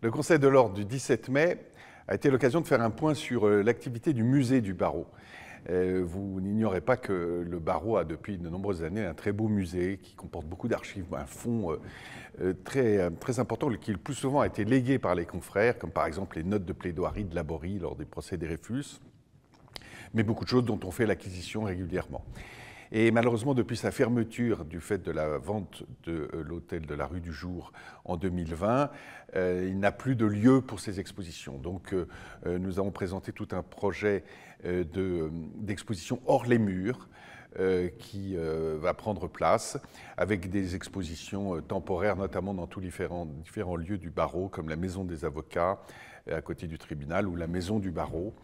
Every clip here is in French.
Le Conseil de l'Ordre du 17 mai a été l'occasion de faire un point sur l'activité du musée du barreau. Vous n'ignorez pas que le barreau a depuis de nombreuses années un très beau musée qui comporte beaucoup d'archives, un fonds très important qui le plus souvent a été légué par les confrères, comme par exemple les notes de plaidoirie de Laborie lors des procès des Dreyfus, mais beaucoup de choses dont on fait l'acquisition régulièrement. Et malheureusement, depuis sa fermeture du fait de la vente de l'hôtel de la rue du Jour en 2020, il n'a plus de lieu pour ces expositions. Donc nous avons présenté tout un projet d'exposition hors les murs qui va prendre place avec des expositions temporaires, notamment dans tous les différents lieux du barreau, comme la Maison des avocats à côté du tribunal ou la Maison du barreau,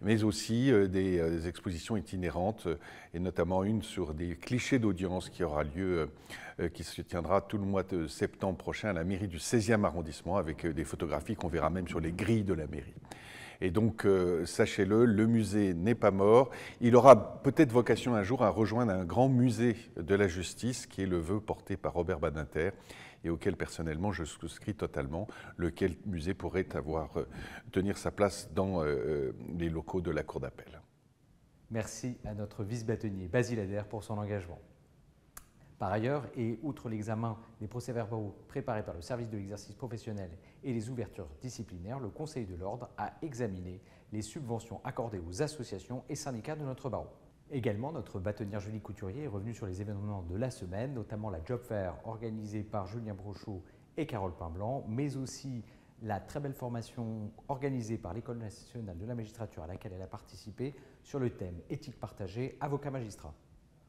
mais aussi des expositions itinérantes, et notamment une sur des clichés d'audience qui aura lieu, qui se tiendra tout le mois de septembre prochain à la mairie du 16e arrondissement, avec des photographies qu'on verra même sur les grilles de la mairie. Et donc, sachez-le, le musée n'est pas mort. Il aura peut-être vocation un jour à rejoindre un grand musée de la justice, qui est le vœu porté par Robert Badinter, et auquel personnellement je souscris totalement, lequel musée pourrait tenir sa place dans les locaux de la Cour d'appel. Merci à notre vice-bâtonnier Basile Adair pour son engagement. Par ailleurs, et outre l'examen des procès-verbaux préparés par le service de l'exercice professionnel et les ouvertures disciplinaires, le Conseil de l'Ordre a examiné les subventions accordées aux associations et syndicats de notre barreau. Également, notre bâtonnière Julie Couturier est revenue sur les événements de la semaine, notamment la Job Fair organisée par Julien Brochot et Carole Pain-Blanc, mais aussi la très belle formation organisée par l'École nationale de la magistrature à laquelle elle a participé sur le thème éthique partagée, avocat magistrat.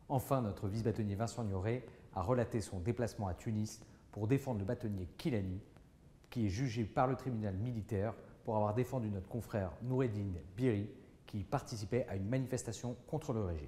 Enfin, notre vice-bâtonnier Vincent Gnorret a relaté son déplacement à Tunis pour défendre le bâtonnier Kilani, qui est jugé par le tribunal militaire pour avoir défendu notre confrère Noureddine Biri, qui participait à une manifestation contre le régime.